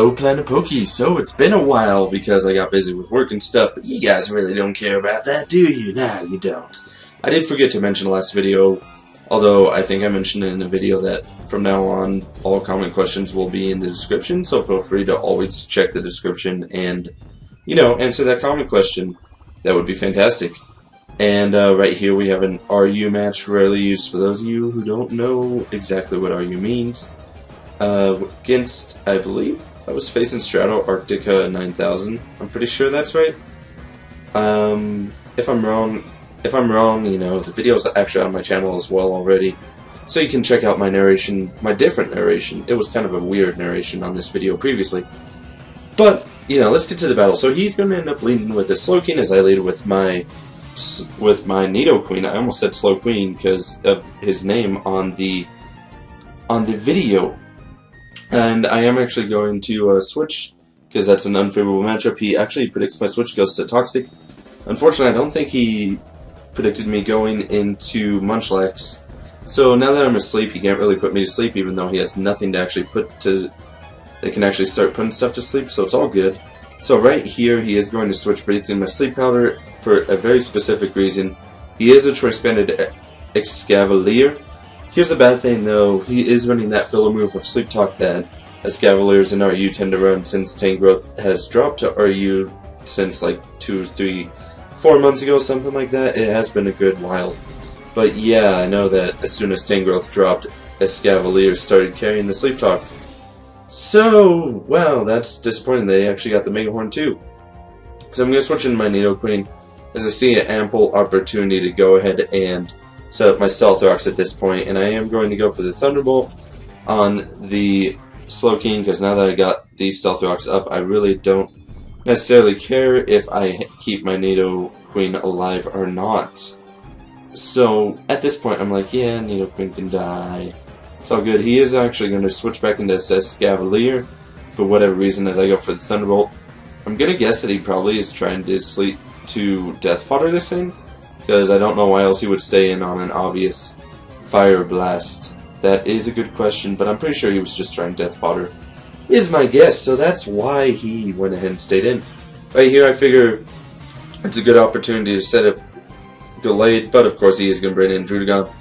Hello Planet Pokey, so it's been a while because I got busy with work and stuff, but you guys really don't care about that, do you? Nah, you don't. I did forget to mention last video, although I think I mentioned in the video that from now on all comment questions will be in the description, so feel free to always check the description and, you know, answer that comment question. That would be fantastic. And right here we have an RU match, rarely used for those of you who don't know exactly what RU means. Against, I believe, I was facing Strato Arctica 9000. I'm pretty sure that's right. If I'm wrong, you know, the video's actually on my channel as well already, so you can check out my narration, my different narration. It was kind of a weird narration on this video previously, but you know, let's get to the battle. So he's going to end up leading with a Slowking as I lead with my Nidoqueen. I almost said Slowqueen because of his name on the video. And I am actually going to switch, because that's an unfavorable matchup. He actually predicts my switch goes to Toxic. Unfortunately, I don't think he predicted me going into Munchlax. So now that I'm asleep, he can't really put me to sleep, even though he has nothing to actually put to... They can actually start putting stuff to sleep, so it's all good. So right here, he is going to switch, predicting my Sleep Powder for a very specific reason. He is a Choice Banded Escavalier. Here's the bad thing though, he is running that filler move of Sleep Talk that Escavaliers and RU tend to run since Tangrowth has dropped to RU since like 2, 3, 4 months ago, something like that. It has been a good while. But yeah, I know that as soon as Tangrowth dropped, Escavaliers started carrying the Sleep Talk. So, well, that's disappointing. They actually got the Mega Horn too. So I'm going to switch into my Nidoqueen as I see an ample opportunity to go ahead and set up my Stealth Rocks at this point, and I am going to go for the Thunderbolt on the Slowking, because now that I got these Stealth Rocks up, I really don't necessarily care if I keep my Nidoqueen alive or not. So at this point I'm like, yeah, Nidoqueen can die. It's all good. He is actually going to switch back into Escavalier for whatever reason as I go for the Thunderbolt. I'm going to guess that he probably is trying to Death Fodder this thing, because I don't know why else he would stay in on an obvious Fire Blast. That is a good question, but I'm pretty sure he was just trying Death Fodder, is my guess, so that's why he went ahead and stayed in. Right here I figure it's a good opportunity to set up Gallade, but of course he is going to bring in Druddigon,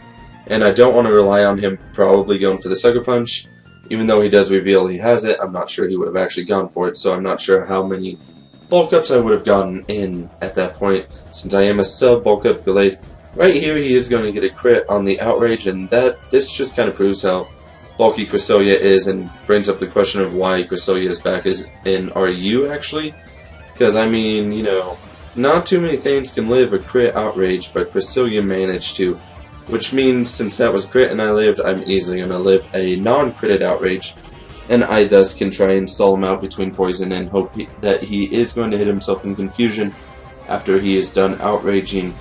and I don't want to rely on him probably going for the Sucker Punch. Even though he does reveal he has it, I'm not sure he would have actually gone for it, so I'm not sure how many bulk ups I would have gotten in at that point, since I am a sub bulk up Gallade. Right here he is going to get a crit on the Outrage, and this just kind of proves how bulky Cresselia is, and brings up the question of why Cresselia is back in RU actually. Because I mean, you know, not too many things can live a crit Outrage, but Cresselia managed to. Which means since that was crit and I lived, I'm easily going to live a non-critted Outrage. And I thus can try and stall him out between poison and hope that he is going to hit himself in confusion after he is done outraging.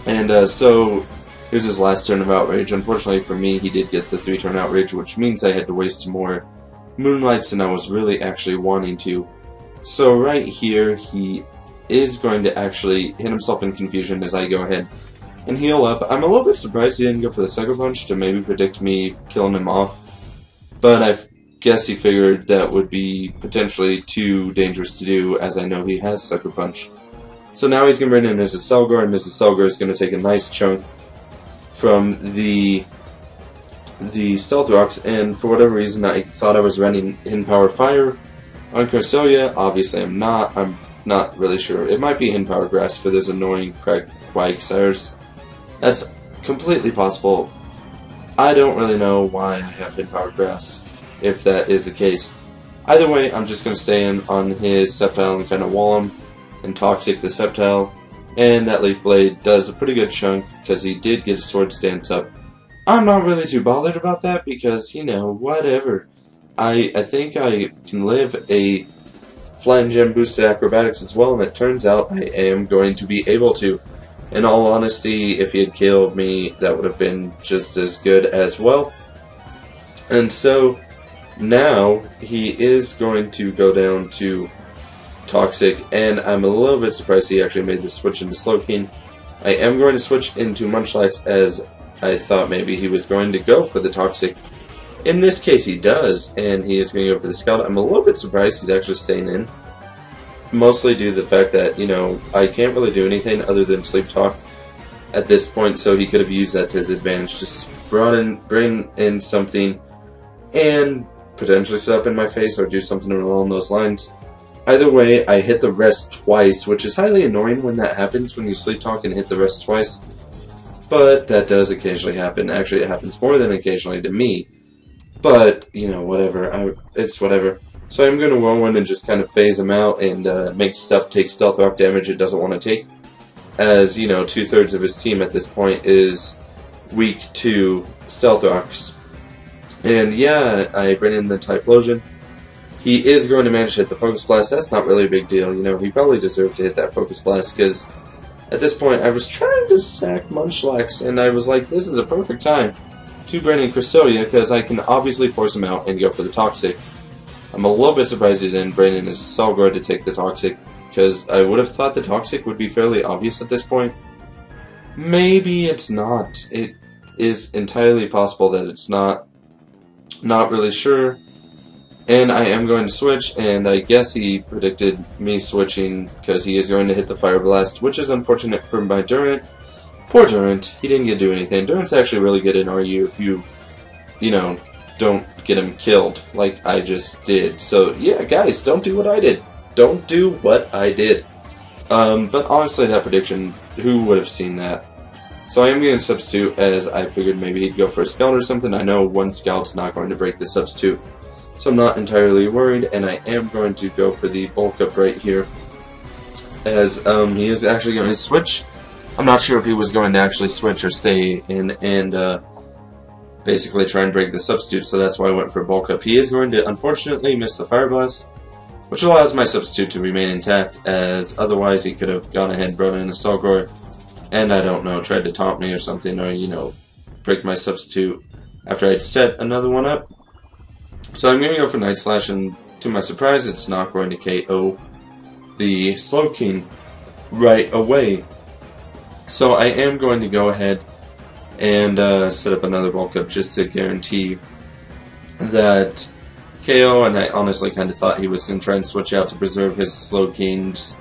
And so here's his last turn of outrage. Unfortunately for me, he did get the 3-turn outrage, which means I had to waste more Moonlights than I was really actually wanting to. So right here, he is going to actually hit himself in confusion as I go ahead and heal up. I'm a little bit surprised he didn't go for the Sucker Punch to maybe predict me killing him off, but I guess he figured that would be potentially too dangerous to do, as I know he has Sucker Punch. So now he's going to bring in Mrs. Selgar, and Mrs. Selgar is going to take a nice chunk from the Stealth Rocks, and for whatever reason I thought I was running Hidden Power Fire on Cresselia. Obviously I'm not really sure. It might be Hidden Power Grass for those annoying Quagsires. That's completely possible. I don't really know why I have Hidden Power Grass, if that is the case. Either way, I'm just going to stay in on his Sceptile and kind of wall him and Toxic the Sceptile, and that Leaf Blade does a pretty good chunk because he did get a Sword Stance up. I'm not really too bothered about that because, you know, whatever. I think I can live a Flying Gem boosted Acrobatics as well, and it turns out I am going to be able to. In all honesty, if he had killed me, that would have been just as good as well. And so now he is going to go down to Toxic, and I'm a little bit surprised he actually made the switch into Slowking. I am going to switch into Munchlax as I thought maybe he was going to go for the Toxic. In this case, he does, and he is going to go for the Scout. I'm a little bit surprised he's actually staying in. Mostly due to the fact that, you know, I can't really do anything other than sleep talk at this point, so he could have used that to his advantage. Just bring in something and potentially set up in my face or do something along those lines. Either way, I hit the rest twice, which is highly annoying when that happens, when you sleep talk and hit the rest twice. But that does occasionally happen. Actually, it happens more than occasionally to me. But, you know, whatever. It's whatever. So I'm going to roll in and just kind of phase him out and make stuff take Stealth Rock damage it doesn't want to take. As, you know, 2/3 of his team at this point is weak to Stealth Rocks. And yeah, I bring in the Typhlosion. He is going to manage to hit the Focus Blast. That's not really a big deal. You know, he probably deserved to hit that Focus Blast because at this point I was trying to sack Munchlax and I was like, this is a perfect time to bring in Cresselia because I can obviously force him out and go for the Toxic. I'm a little bit surprised he didn't bring in his Solgor to take the Toxic because I would have thought the Toxic would be fairly obvious at this point. Maybe it's not. It is entirely possible that it's not. Not really sure. And I am going to switch, and I guess he predicted me switching because he is going to hit the Fire Blast, which is unfortunate for my Durant. Poor Durant. He didn't get to do anything. Durant's actually really good in RU if you know, don't get him killed like I just did. So yeah, guys, don't do what I did. Don't do what I did. But honestly, that prediction, who would have seen that? So I am going to substitute as I figured maybe he'd go for a Scout or something. I know one Scout's not going to break the substitute, so I'm not entirely worried, and I am going to go for the bulk up right here as he is actually going to switch. I'm not sure if he was going to actually switch or stay in and basically try and break the substitute, so that's why I went for bulk up. He is going to unfortunately miss the Fire Blast, which allows my substitute to remain intact, as otherwise he could have gone ahead and brought in a Solgor and, I don't know, tried to taunt me or something, or, you know, break my substitute after I'd set another one up. So I'm going to go for Night Slash, and to my surprise, it's not going to KO the Slowking right away. So I am going to go ahead and set up another bulk up just to guarantee that KO, and I honestly kind of thought he was going to try and switch out to preserve his Slowking's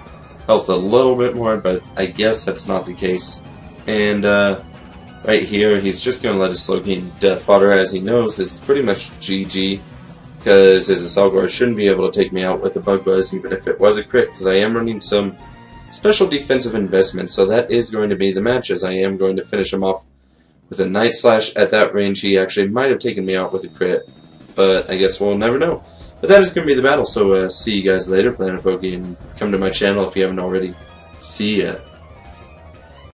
health a little bit more, but I guess that's not the case. And right here, he's just going to let his Slowking Death Fodder, as he knows this is pretty much GG, because his Solgor shouldn't be able to take me out with a Bug Buzz, even if it was a crit, because I am running some special defensive investment, so that is going to be the match, as I am going to finish him off with a Night Slash. At that range, he actually might have taken me out with a crit, but I guess we'll never know. But that is going to be the battle, so see you guys later, Planet Pokey, and come to my channel if you haven't already. See ya.